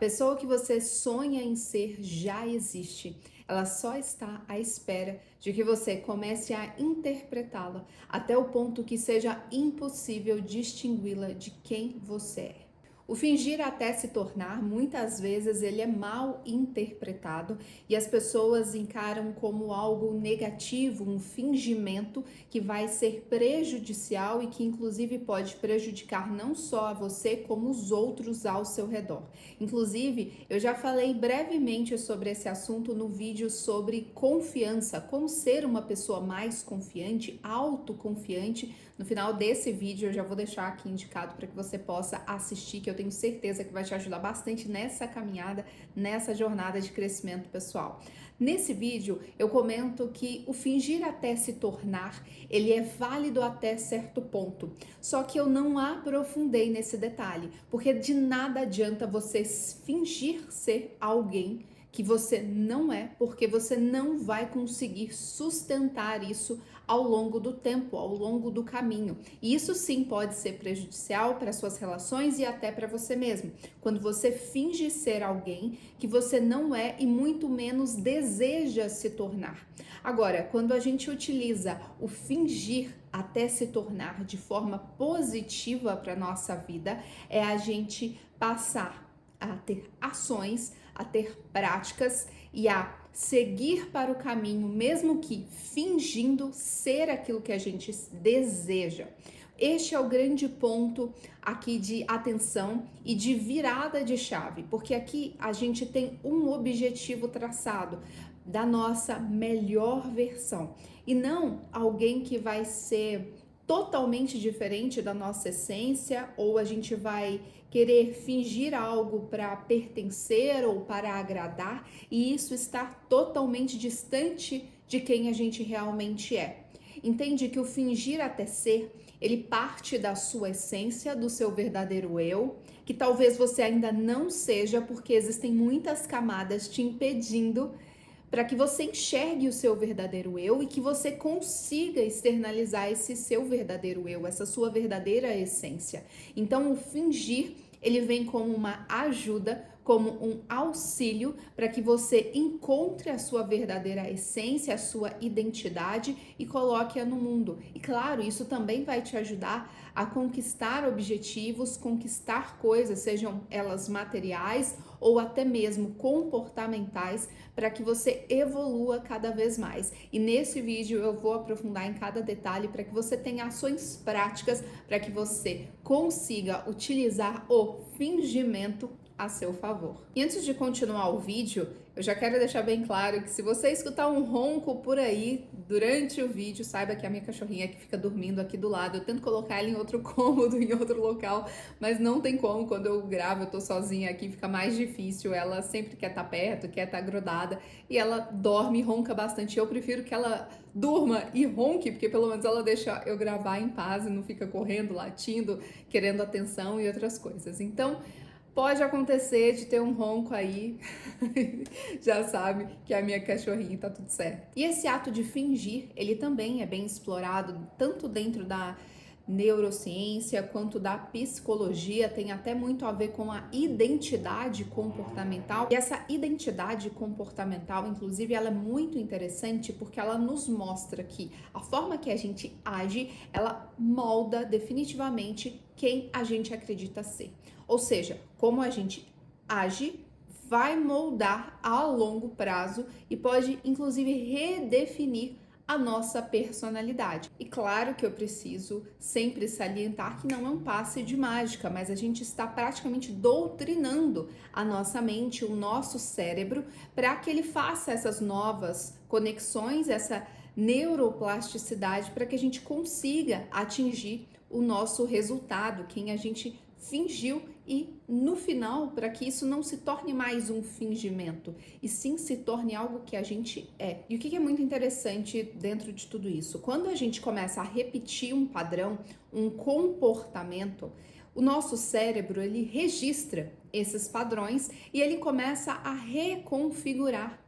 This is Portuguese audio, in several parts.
pessoa que você sonha em ser já existe. Ela só está à espera de que você comece a interpretá-la até o ponto que seja impossível distingui-la de quem você é. O fingir até se tornar, muitas vezes, ele é mal interpretado e as pessoas encaram como algo negativo, um fingimento que vai ser prejudicial e que, inclusive, pode prejudicar não só a você, como os outros ao seu redor. Inclusive, eu já falei brevemente sobre esse assunto no vídeo sobre confiança, como ser uma pessoa mais confiante, autoconfiante. No final desse vídeo eu já vou deixar aqui indicado para que você possa assistir, que eu tenho certeza que vai te ajudar bastante nessa caminhada, nessa jornada de crescimento pessoal. Nesse vídeo eu comento que o fingir até se tornar, ele é válido até certo ponto. Só que eu não aprofundei nesse detalhe, porque de nada adianta você fingir ser alguém que você não é, porque você não vai conseguir sustentar isso ao longo do tempo, ao longo do caminho. E isso sim pode ser prejudicial para suas relações e até para você mesmo. Quando você finge ser alguém que você não é e muito menos deseja se tornar. Agora, quando a gente utiliza o fingir até se tornar de forma positiva para nossa vida, é a gente passar a ter ações, a ter práticas e a seguir para o caminho, mesmo que fingindo ser aquilo que a gente deseja. Este é o grande ponto aqui de atenção e de virada de chave, porque aqui a gente tem um objetivo traçado da nossa melhor versão e não alguém que vai ser totalmente diferente da nossa essência, ou a gente vai querer fingir algo para pertencer ou para agradar, e isso está totalmente distante de quem a gente realmente é. Entende que o fingir até ser, ele parte da sua essência, do seu verdadeiro eu, que talvez você ainda não seja, porque existem muitas camadas te impedindo para que você enxergue o seu verdadeiro eu e que você consiga externalizar esse seu verdadeiro eu, essa sua verdadeira essência. Então, o fingir, ele vem como uma ajuda, como um auxílio para que você encontre a sua verdadeira essência, a sua identidade e coloque-a no mundo. E claro, isso também vai te ajudar a conquistar objetivos, conquistar coisas, sejam elas materiais ou até mesmo comportamentais, para que você evolua cada vez mais. E nesse vídeo eu vou aprofundar em cada detalhe para que você tenha ações práticas, para que você consiga utilizar o fingimento a seu favor. E antes de continuar o vídeo, eu já quero deixar bem claro que se você escutar um ronco por aí durante o vídeo, saiba que é a minha cachorrinha que fica dormindo aqui do lado. Eu tento colocar ela em outro cômodo, em outro local, mas não tem como. Quando eu gravo, eu tô sozinha aqui, fica mais difícil. Ela sempre quer estar perto, quer estar grudada, e ela dorme e ronca bastante. Eu prefiro que ela durma e ronque, porque pelo menos ela deixa eu gravar em paz e não fica correndo, latindo, querendo atenção e outras coisas. Então, pode acontecer de ter um ronco aí, já sabe que é a minha cachorrinha, tá tudo certo. E esse ato de fingir, ele também é bem explorado, tanto dentro da neurociência quanto da psicologia, tem até muito a ver com a identidade comportamental. E essa identidade comportamental, inclusive, ela é muito interessante porque ela nos mostra que a forma que a gente age, ela molda definitivamente quem a gente acredita ser. Ou seja, como a gente age vai moldar a longo prazo e pode inclusive redefinir a nossa personalidade. E claro que eu preciso sempre salientar que não é um passe de mágica, mas a gente está praticamente doutrinando a nossa mente, o nosso cérebro, para que ele faça essas novas conexões, essa neuroplasticidade, para que a gente consiga atingir o nosso resultado, quem a gente fingiu, e no final, para que isso não se torne mais um fingimento e sim se torne algo que a gente é. E o que é muito interessante dentro de tudo isso? Quando a gente começa a repetir um padrão, um comportamento, o nosso cérebro, ele registra esses padrões e ele começa a reconfigurar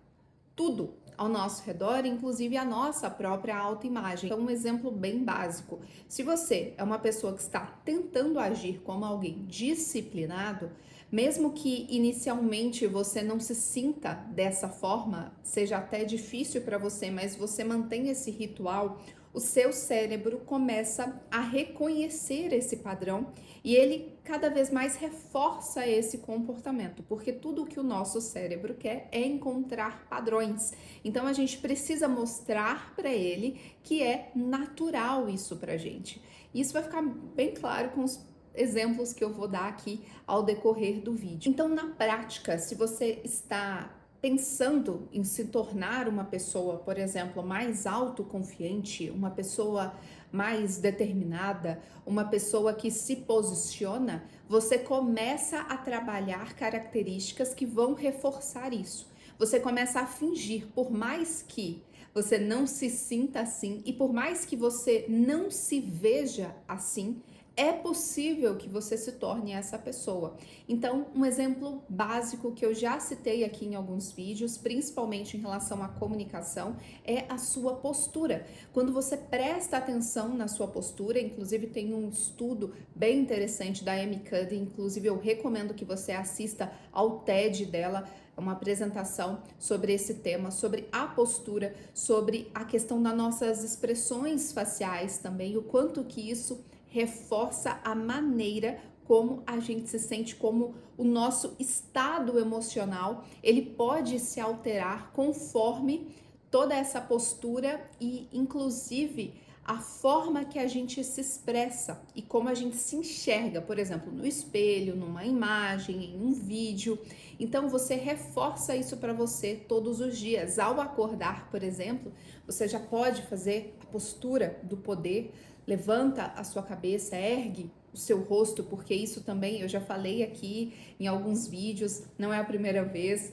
tudo ao nosso redor, inclusive a nossa própria autoimagem. Então, um exemplo bem básico. Se você é uma pessoa que está tentando agir como alguém disciplinado, Mesmo que inicialmente você não se sinta dessa forma, seja até difícil para você, mas você mantém esse ritual, o seu cérebro começa a reconhecer esse padrão e ele cada vez mais reforça esse comportamento, porque tudo o que o nosso cérebro quer é encontrar padrões. Então a gente precisa mostrar para ele que é natural isso pra gente. Isso vai ficar bem claro com os exemplos que eu vou dar aqui ao decorrer do vídeo. Então, na prática, se você está pensando em se tornar uma pessoa, por exemplo, mais autoconfiante, uma pessoa mais determinada, uma pessoa que se posiciona, você começa a trabalhar características que vão reforçar isso. Você começa a fingir, por mais que você não se sinta assim e por mais que você não se veja assim, é possível que você se torne essa pessoa. Então, um exemplo básico que eu já citei aqui em alguns vídeos, principalmente em relação à comunicação, é a sua postura. Quando você presta atenção na sua postura, inclusive tem um estudo bem interessante da Amy Cuddy, inclusive eu recomendo que você assista ao TED dela, uma apresentação sobre esse tema, sobre a postura, sobre a questão das nossas expressões faciais também, o quanto que isso reforça a maneira como a gente se sente, como o nosso estado emocional, ele pode se alterar conforme toda essa postura e inclusive a forma que a gente se expressa e como a gente se enxerga, por exemplo, no espelho, numa imagem, em um vídeo. Então você reforça isso para você todos os dias. Ao acordar, por exemplo, você já pode fazer a postura do poder, levanta a sua cabeça, ergue o seu rosto, porque isso também eu já falei aqui em alguns vídeos, não é a primeira vez,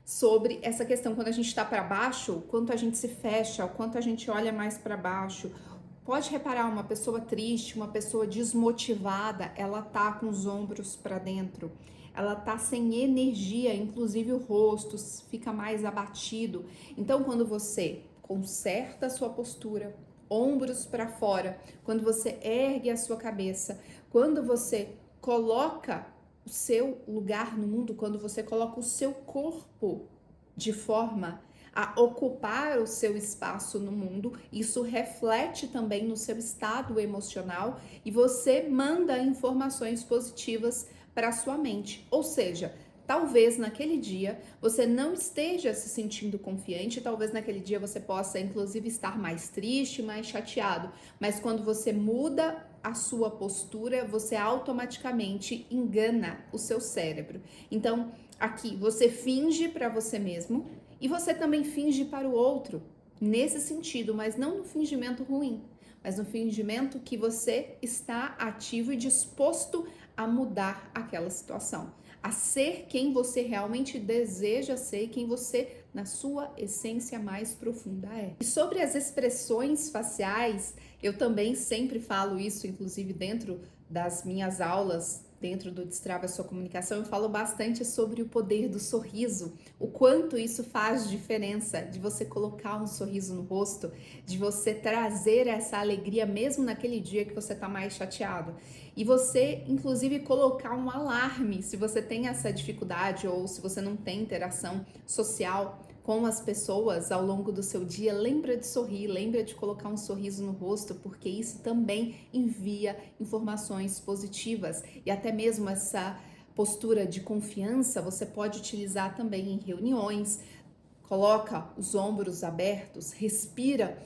sobre essa questão quando a gente está para baixo, o quanto a gente se fecha, o quanto a gente olha mais para baixo. Pode reparar, uma pessoa triste, uma pessoa desmotivada, ela tá com os ombros para dentro, ela tá sem energia, inclusive o rosto fica mais abatido. Então, quando você conserta a sua postura, ombros para fora, quando você ergue a sua cabeça, quando você coloca o seu lugar no mundo, quando você coloca o seu corpo de forma a ocupar o seu espaço no mundo, isso reflete também no seu estado emocional e você manda informações positivas para a sua mente. Ou seja, talvez naquele dia você não esteja se sentindo confiante, talvez naquele dia você possa inclusive estar mais triste, mais chateado, mas quando você muda a sua postura, você automaticamente engana o seu cérebro. Então, aqui você finge para você mesmo e você também finge para o outro, nesse sentido, mas não no fingimento ruim, mas no fingimento que você está ativo e disposto a mudar aquela situação, a ser quem você realmente deseja ser, quem você, na sua essência mais profunda, é. E sobre as expressões faciais, eu também sempre falo isso, inclusive dentro das minhas aulas, dentro do Destrava Sua Comunicação, eu falo bastante sobre o poder do sorriso, o quanto isso faz diferença, de você colocar um sorriso no rosto, de você trazer essa alegria mesmo naquele dia que você tá mais chateado. E você, inclusive, colocar um alarme, se você tem essa dificuldade ou se você não tem interação social com as pessoas ao longo do seu dia, lembra de sorrir, lembra de colocar um sorriso no rosto, porque isso também envia informações positivas e até mesmo essa postura de confiança você pode utilizar também em reuniões. Coloca os ombros abertos, respira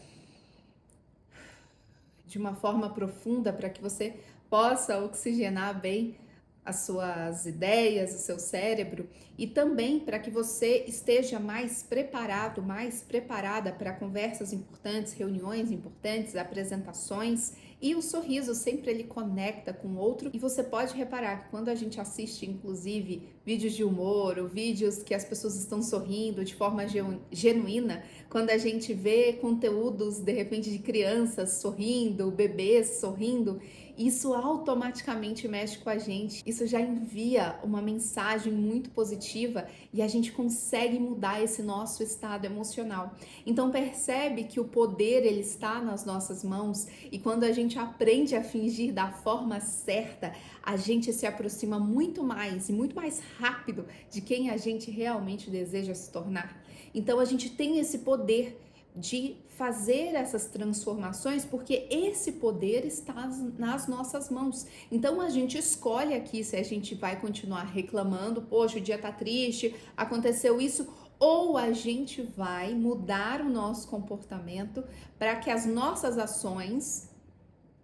de uma forma profunda para que você possa oxigenar bem as suas ideias, o seu cérebro e também para que você esteja mais preparado, mais preparada para conversas importantes, reuniões importantes, apresentações. E o sorriso sempre ele conecta com o outro e você pode reparar que quando a gente assiste inclusive vídeos de humor ou vídeos que as pessoas estão sorrindo de forma genuína, quando a gente vê conteúdos de repente de crianças sorrindo, bebês sorrindo, isso automaticamente mexe com a gente. Isso já envia uma mensagem muito positiva e a gente consegue mudar esse nosso estado emocional. Então percebe que o poder ele está nas nossas mãos e quando a gente aprende a fingir da forma certa, a gente se aproxima muito mais e muito mais rápido de quem a gente realmente deseja se tornar. Então a gente tem esse poder de fazer essas transformações, porque esse poder está nas nossas mãos. Então a gente escolhe aqui se a gente vai continuar reclamando, poxa, o dia tá triste, aconteceu isso, ou a gente vai mudar o nosso comportamento para que as nossas ações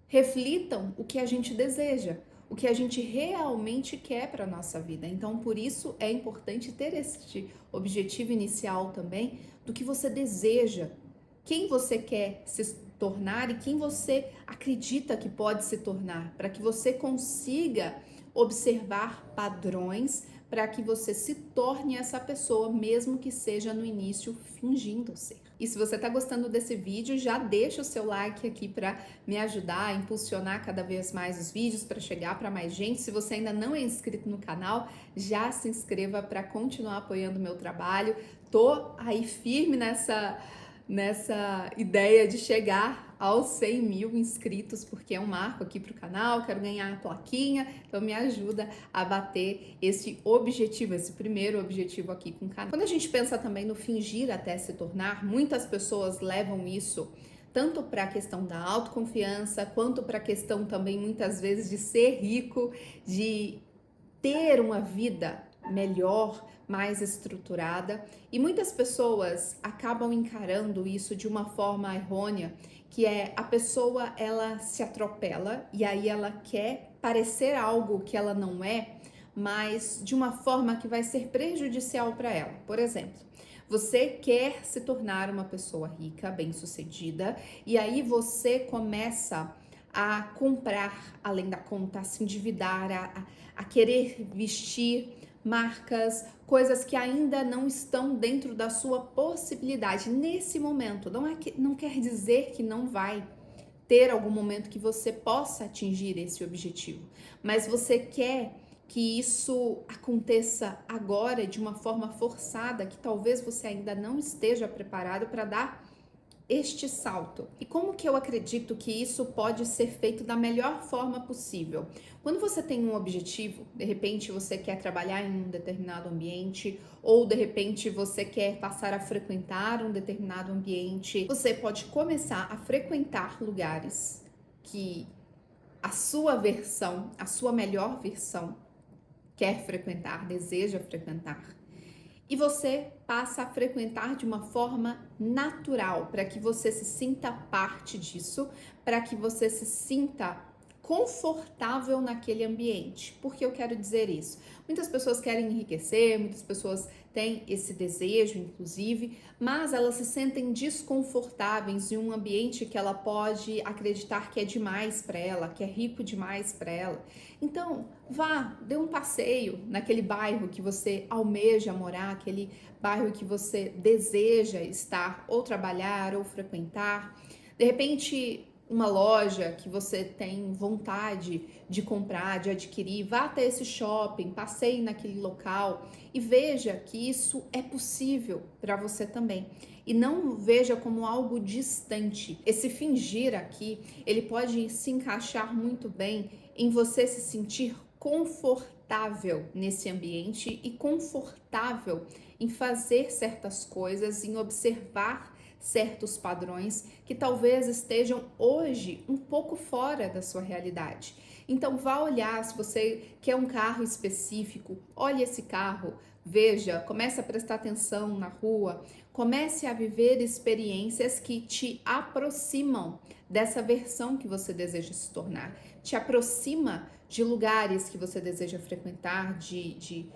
reflitam o que a gente deseja, o que a gente realmente quer para a nossa vida. Então, por isso é importante ter este objetivo inicial também do que você deseja, quem você quer se tornar e quem você acredita que pode se tornar, para que você consiga observar padrões para que você se torne essa pessoa, mesmo que seja no início fingindo ser. E se você está gostando desse vídeo, já deixa o seu like aqui para me ajudar a impulsionar cada vez mais os vídeos, para chegar para mais gente. Se você ainda não é inscrito no canal, já se inscreva para continuar apoiando o meu trabalho. Tô aí firme nessa ideia de chegar aos 100 mil inscritos, porque é um marco aqui para o canal, quero ganhar a plaquinha, então me ajuda a bater esse objetivo, esse primeiro objetivo aqui com o canal. Quando a gente pensa também no fingir até se tornar, muitas pessoas levam isso tanto para a questão da autoconfiança, quanto para a questão também muitas vezes de ser rico, de ter uma vida melhor, mais estruturada, e muitas pessoas acabam encarando isso de uma forma errônea, que é a pessoa ela se atropela e aí ela quer parecer algo que ela não é, mas de uma forma que vai ser prejudicial para ela. Por exemplo, você quer se tornar uma pessoa rica, bem-sucedida, e aí você começa a comprar além da conta, a se endividar, a querer vestir marcas, coisas que ainda não estão dentro da sua possibilidade nesse momento. Não quer dizer que não vai ter algum momento que você possa atingir esse objetivo, mas você quer que isso aconteça agora de uma forma forçada, que talvez você ainda não esteja preparado para dar este salto. E como que eu acredito que isso pode ser feito da melhor forma possível? Quando você tem um objetivo, de repente você quer trabalhar em um determinado ambiente, ou de repente você quer passar a frequentar um determinado ambiente, você pode começar a frequentar lugares que a sua versão, a sua melhor versão, quer frequentar, deseja frequentar. E você passa a frequentar de uma forma natural, para que você se sinta parte disso, para que você se sinta confortável naquele ambiente. Por que eu quero dizer isso? Muitas pessoas querem enriquecer, muitas pessoas têm esse desejo, inclusive, mas elas se sentem desconfortáveis em um ambiente que ela pode acreditar que é demais para ela, que é rico demais para ela. Então, vá, dê um passeio naquele bairro que você almeja morar, aquele bairro que você deseja estar ou trabalhar ou frequentar. De repente, uma loja que você tem vontade de comprar, de adquirir, vá até esse shopping, passeie naquele local e veja que isso é possível para você também. E não veja como algo distante. Esse fingir aqui, ele pode se encaixar muito bem em você se sentir confortável nesse ambiente e confortável em fazer certas coisas, em observar certos padrões que talvez estejam hoje um pouco fora da sua realidade. Então vá olhar, se você quer um carro específico, olhe esse carro, veja, comece a prestar atenção na rua, comece a viver experiências que te aproximam dessa versão que você deseja se tornar, te aproxima de lugares que você deseja frequentar, de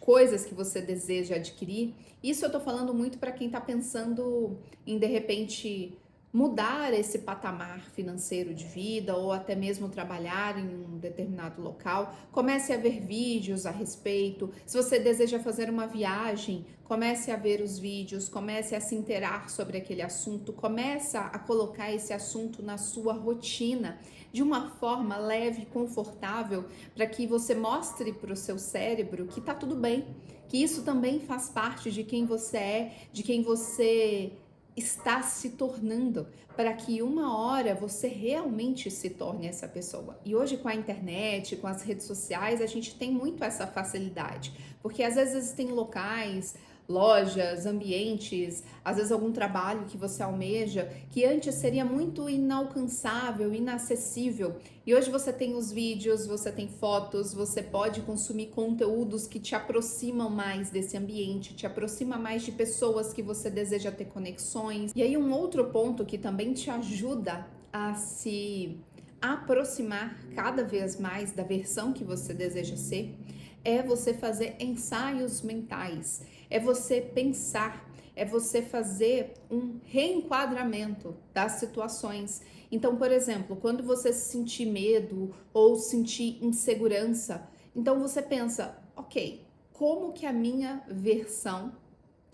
coisas que você deseja adquirir. Isso eu tô falando muito para quem tá pensando em, de repente, mudar esse patamar financeiro de vida ou até mesmo trabalhar em um determinado local, comece a ver vídeos a respeito. Se você deseja fazer uma viagem, comece a ver os vídeos, comece a se inteirar sobre aquele assunto, comece a colocar esse assunto na sua rotina de uma forma leve e confortável, para que você mostre para o seu cérebro que tá tudo bem, que isso também faz parte de quem você é, de quem você está se tornando, para que uma hora você realmente se torne essa pessoa. E hoje com a internet, com as redes sociais, a gente tem muito essa facilidade, porque às vezes existem locais, lojas, ambientes, às vezes algum trabalho que você almeja, que antes seria muito inalcançável, inacessível. E hoje você tem os vídeos, você tem fotos, você pode consumir conteúdos que te aproximam mais desse ambiente, te aproxima mais de pessoas que você deseja ter conexões. E aí um outro ponto que também te ajuda a se aproximar cada vez mais da versão que você deseja ser é você fazer ensaios mentais, é você pensar, é você fazer um reenquadramento das situações. Então, por exemplo, quando você sentir medo ou sentir insegurança, então você pensa, ok, como que a minha versão,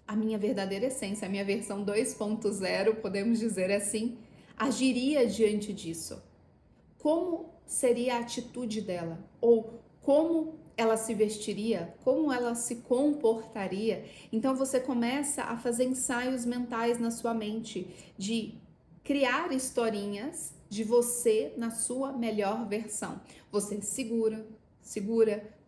a minha verdadeira essência, a minha versão 2.0, podemos dizer assim, agiria diante disso? Como seria a atitude dela? Ou como ela se vestiria? Como ela se comportaria? Então você começa a fazer ensaios mentais na sua mente de criar historinhas de você na sua melhor versão. Você segura,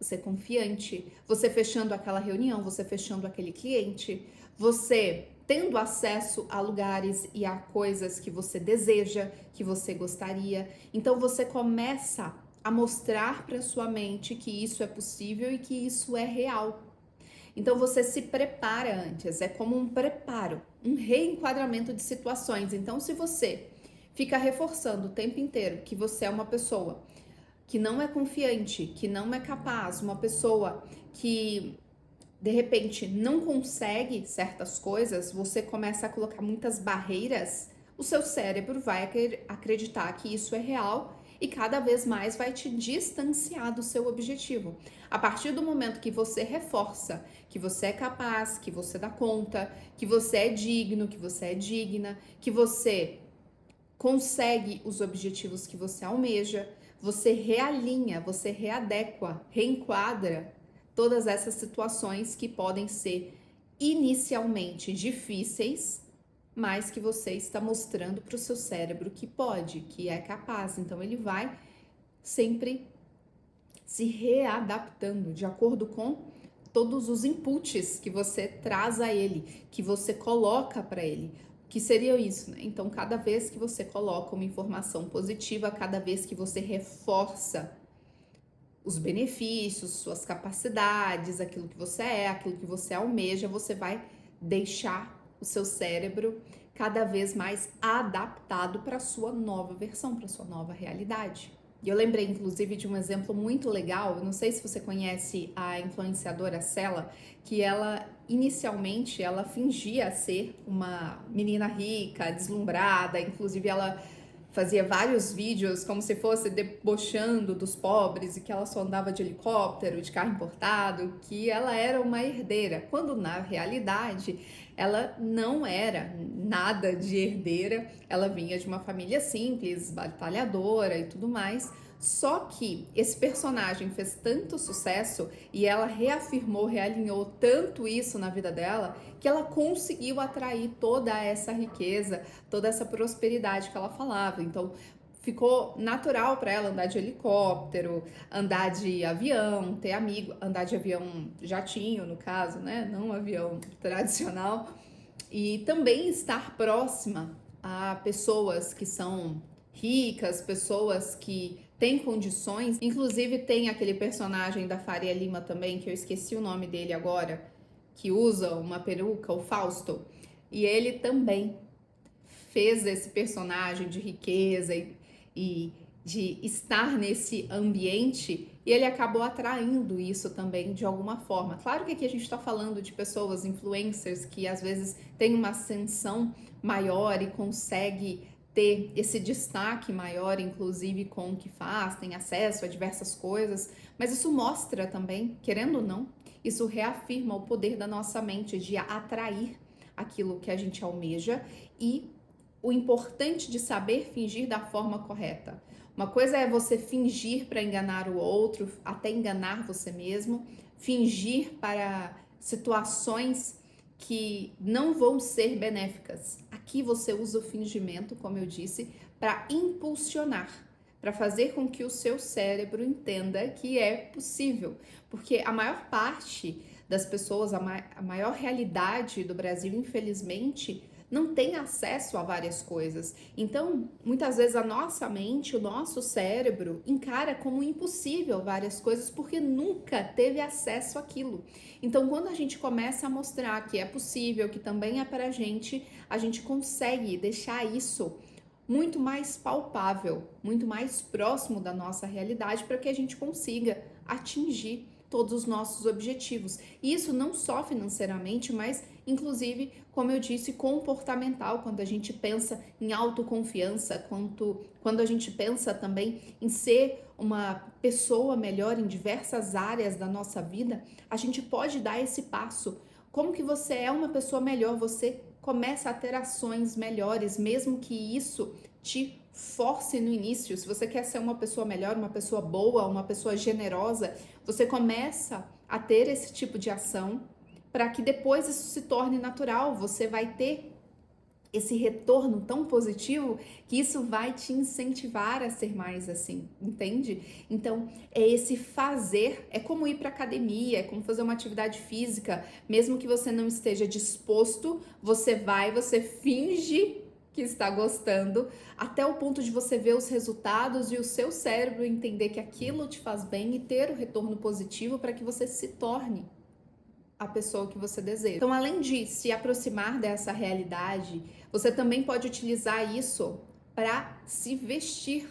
você confiante, você fechando aquela reunião, você fechando aquele cliente, você tendo acesso a lugares e a coisas que você deseja, que você gostaria. Então você começa a mostrar para sua mente que isso é possível e que isso é real. Então você se prepara antes, é como um preparo, um reenquadramento de situações. Então se você fica reforçando o tempo inteiro que você é uma pessoa que não é confiante, que não é capaz, uma pessoa que de repente não consegue certas coisas, você começa a colocar muitas barreiras, o seu cérebro vai acreditar que isso é real e cada vez mais vai te distanciar do seu objetivo. A partir do momento que você reforça que você é capaz, que você dá conta, que você é digno, que você é digna, que você consegue os objetivos que você almeja, você realinha, você readequa, reenquadra todas essas situações que podem ser inicialmente difíceis, mas que você está mostrando para o seu cérebro que pode, que é capaz. Então ele vai sempre se readaptando de acordo com todos os inputs que você traz a ele, que você coloca para ele. Que seria isso, né? Então, cada vez que você coloca uma informação positiva, cada vez que você reforça os benefícios, suas capacidades, aquilo que você é, aquilo que você almeja, você vai deixar o seu cérebro cada vez mais adaptado para a sua nova versão, para a sua nova realidade. E eu lembrei, inclusive, de um exemplo muito legal. Eu não sei se você conhece a influenciadora Cela, que ela, inicialmente, ela fingia ser uma menina rica, deslumbrada. Inclusive, ela fazia vários vídeos como se fosse debochando dos pobres e que ela só andava de helicóptero, de carro importado, que ela era uma herdeira, quando na realidade ela não era nada de herdeira, ela vinha de uma família simples, batalhadora e tudo mais. Só que esse personagem fez tanto sucesso e ela reafirmou, realinhou tanto isso na vida dela, que ela conseguiu atrair toda essa riqueza, toda essa prosperidade que ela falava. Então, ficou natural para ela andar de helicóptero, andar de avião, ter amigo, andar de avião jatinho, no caso, né? Não um avião tradicional. E também estar próxima a pessoas que são ricas, pessoas que têm condições. Inclusive tem aquele personagem da Faria Lima também, que eu esqueci o nome dele agora, que usa uma peruca, o Fausto. E ele também fez esse personagem de riqueza e de estar nesse ambiente e ele acabou atraindo isso também de alguma forma. Claro que aqui a gente está falando de pessoas, influencers, que às vezes têm uma ascensão maior e consegue ter esse destaque maior, inclusive com o que faz, tem acesso a diversas coisas, mas isso mostra também, querendo ou não, isso reafirma o poder da nossa mente de atrair aquilo que a gente almeja e o importante de saber fingir da forma correta. Uma coisa é você fingir para enganar o outro, até enganar você mesmo, fingir para situações que não vão ser benéficas. Aqui você usa o fingimento, como eu disse, para impulsionar, para fazer com que o seu cérebro entenda que é possível, porque a maior parte das pessoas, a maior realidade do Brasil, infelizmente, não tem acesso a várias coisas. Então, muitas vezes a nossa mente, o nosso cérebro encara como impossível várias coisas porque nunca teve acesso àquilo. Então, quando a gente começa a mostrar que é possível, que também é para a gente consegue deixar isso muito mais palpável, muito mais próximo da nossa realidade para que a gente consiga atingir todos os nossos objetivos. E isso não só financeiramente, mas inclusive, como eu disse, comportamental, quando a gente pensa em autoconfiança, quando a gente pensa também em ser uma pessoa melhor em diversas áreas da nossa vida, a gente pode dar esse passo. Como que você é uma pessoa melhor? Você começa a ter ações melhores, mesmo que isso te force no início. Se você quer ser uma pessoa melhor, uma pessoa boa, uma pessoa generosa, você começa a ter esse tipo de ação para que depois isso se torne natural. Você vai ter esse retorno tão positivo que isso vai te incentivar a ser mais assim, entende? Então, é esse fazer, é como ir para academia, é como fazer uma atividade física, mesmo que você não esteja disposto, você vai, você finge que está gostando, até o ponto de você ver os resultados e o seu cérebro entender que aquilo te faz bem e ter o retorno positivo para que você se torne a pessoa que você deseja. Então, além de se aproximar dessa realidade, você também pode utilizar isso para se vestir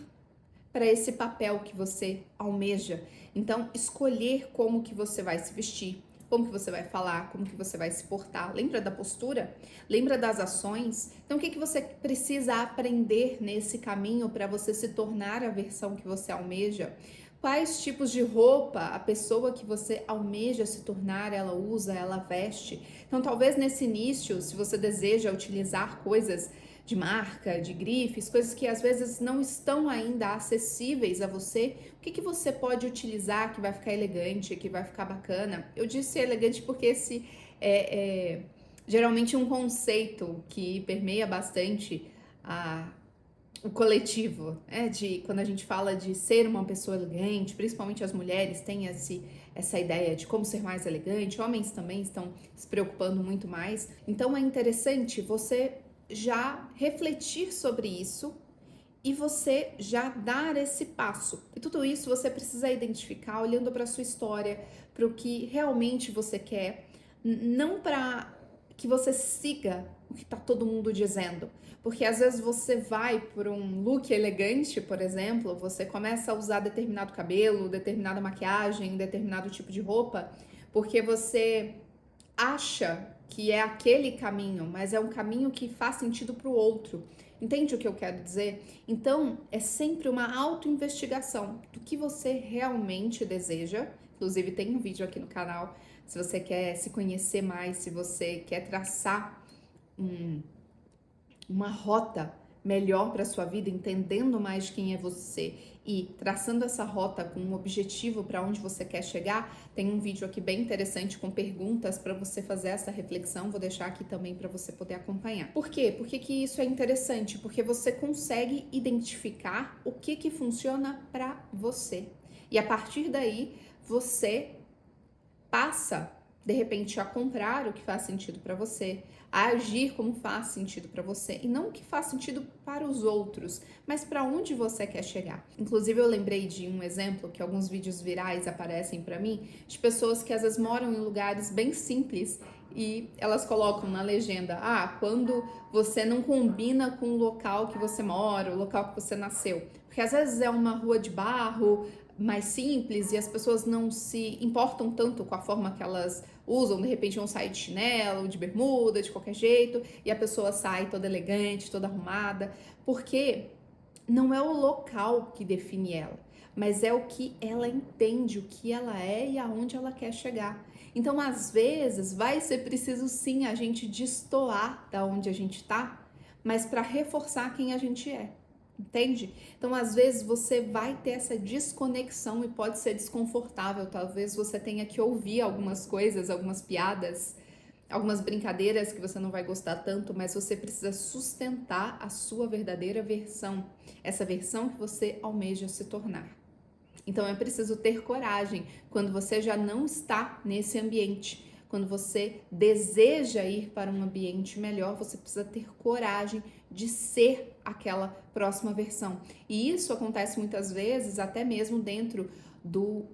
para esse papel que você almeja. Então, escolher como que você vai se vestir, como que você vai falar, como que você vai se portar. Lembra da postura? Lembra das ações? Então, o que que você precisa aprender nesse caminho para você se tornar a versão que você almeja? Quais tipos de roupa a pessoa que você almeja se tornar, ela usa, ela veste? Então, talvez nesse início, se você deseja utilizar coisas de marca, de grifes, coisas que às vezes não estão ainda acessíveis a você, o que que você pode utilizar que vai ficar elegante, que vai ficar bacana? Eu disse elegante porque esse é geralmente um conceito que permeia bastante o coletivo, de quando a gente fala de ser uma pessoa elegante, principalmente as mulheres têm essa ideia de como ser mais elegante, homens também estão se preocupando muito mais. Então é interessante você já refletir sobre isso e você já dar esse passo. E tudo isso você precisa identificar olhando para a sua história, para o que realmente você quer, não para que você siga o que está todo mundo dizendo. Porque às vezes você vai por um look elegante, por exemplo, você começa a usar determinado cabelo, determinada maquiagem, determinado tipo de roupa, porque você acha que é aquele caminho, mas é um caminho que faz sentido para o outro. Entende o que eu quero dizer? Então, é sempre uma autoinvestigação do que você realmente deseja. Inclusive, tem um vídeo aqui no canal, se você quer se conhecer mais, se você quer traçar uma rota melhor para sua vida, entendendo mais quem é você e traçando essa rota com um objetivo para onde você quer chegar, tem um vídeo aqui bem interessante com perguntas para você fazer essa reflexão, vou deixar aqui também para você poder acompanhar. Por quê? Por que que isso é interessante? Porque você consegue identificar o que que funciona para você. E a partir daí, você passa de repente a comprar o que faz sentido para você, a agir como faz sentido para você e não o que faz sentido para os outros, mas para onde você quer chegar. Inclusive eu lembrei de um exemplo que alguns vídeos virais aparecem para mim de pessoas que às vezes moram em lugares bem simples e elas colocam na legenda: quando você não combina com o local que você mora, o local que você nasceu. Porque às vezes é uma rua de barro mais simples e as pessoas não se importam tanto com a forma que elas usam, de repente vão sair de chinelo, de bermuda, de qualquer jeito, e a pessoa sai toda elegante, toda arrumada, porque não é o local que define ela, mas é o que ela entende, o que ela é e aonde ela quer chegar. Então, às vezes, vai ser preciso sim a gente destoar da onde a gente tá, mas para reforçar quem a gente é. Entende? Então, às vezes, você vai ter essa desconexão e pode ser desconfortável. Talvez você tenha que ouvir algumas coisas, algumas piadas, algumas brincadeiras que você não vai gostar tanto, mas você precisa sustentar a sua verdadeira versão, essa versão que você almeja se tornar. Então é preciso ter coragem quando você já não está nesse ambiente. Quando você deseja ir para um ambiente melhor, você precisa ter coragem de ser aquela próxima versão. E isso acontece muitas vezes até mesmo dentro do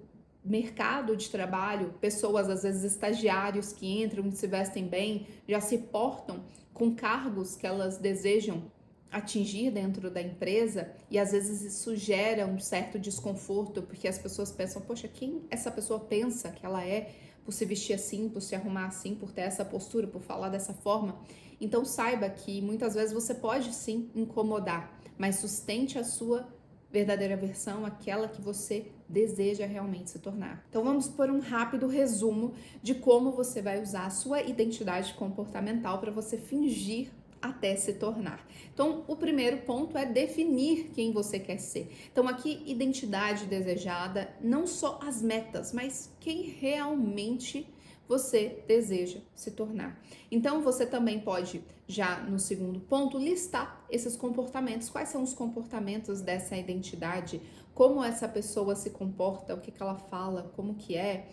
mercado de trabalho, pessoas, às vezes estagiários que entram, se vestem bem, já se portam com cargos que elas desejam atingir dentro da empresa, e às vezes isso gera um certo desconforto, porque as pessoas pensam: poxa, quem essa pessoa pensa que ela é por se vestir assim, por se arrumar assim, por ter essa postura, por falar dessa forma? Então saiba que muitas vezes você pode sim incomodar, mas sustente a sua verdadeira versão, aquela que você deseja realmente se tornar. Então vamos por um rápido resumo de como você vai usar a sua identidade comportamental para você fingir até se tornar. Então, o primeiro ponto é definir quem você quer ser. Então, aqui, identidade desejada, não só as metas, mas quem realmente você deseja se tornar. Então, você também pode, já no segundo ponto, listar esses comportamentos. Quais são os comportamentos dessa identidade? Como essa pessoa se comporta, o que ela fala, como que é,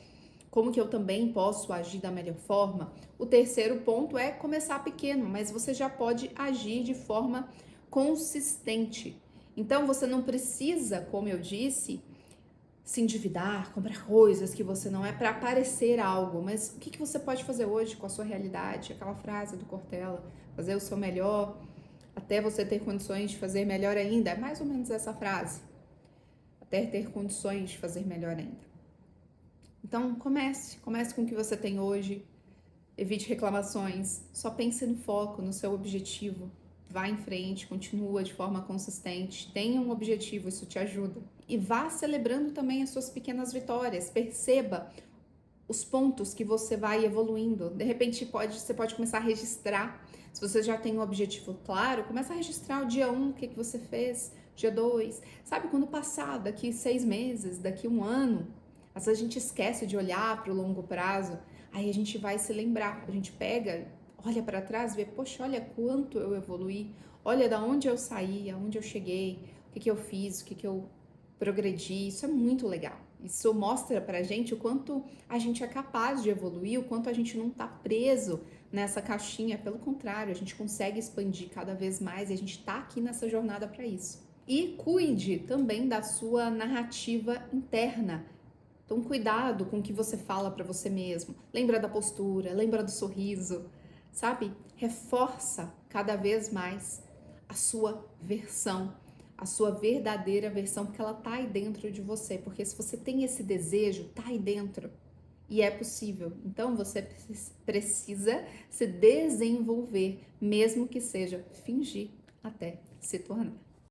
como que eu também posso agir da melhor forma. O terceiro ponto é começar pequeno, mas você já pode agir de forma consistente. Então, você não precisa, como eu disse, se endividar, comprar coisas que você não é para parecer algo, mas o que você pode fazer hoje com a sua realidade? Aquela frase do Cortella: fazer o seu melhor até você ter condições de fazer melhor ainda. É mais ou menos essa frase. Até ter condições de fazer melhor ainda. Então, comece com o que você tem hoje, evite reclamações, só pense no foco, no seu objetivo. Vá em frente, continua de forma consistente, tenha um objetivo, isso te ajuda. E vá celebrando também as suas pequenas vitórias, perceba os pontos que você vai evoluindo. De repente, você pode começar a registrar. Se você já tem um objetivo claro, começa a registrar o dia 1, o que você fez, dia 2. Sabe, quando passar, daqui 6 meses, daqui 1 ano, às vezes a gente esquece de olhar para o longo prazo, aí a gente vai se lembrar, a gente pega, olha para trás e vê: poxa, olha quanto eu evoluí, olha da onde eu saí, aonde eu cheguei, o que eu fiz, o que eu progredi. Isso é muito legal. Isso mostra pra gente o quanto a gente é capaz de evoluir, o quanto a gente não tá preso nessa caixinha. Pelo contrário, a gente consegue expandir cada vez mais e a gente tá aqui nessa jornada para isso. E cuide também da sua narrativa interna. Então, cuidado com o que você fala para você mesmo. Lembra da postura, lembra do sorriso, sabe? Reforça cada vez mais a sua versão, a sua verdadeira versão, porque ela tá aí dentro de você. Porque se você tem esse desejo, tá aí dentro. E é possível. Então, você precisa se desenvolver, mesmo que seja fingir até se tornar.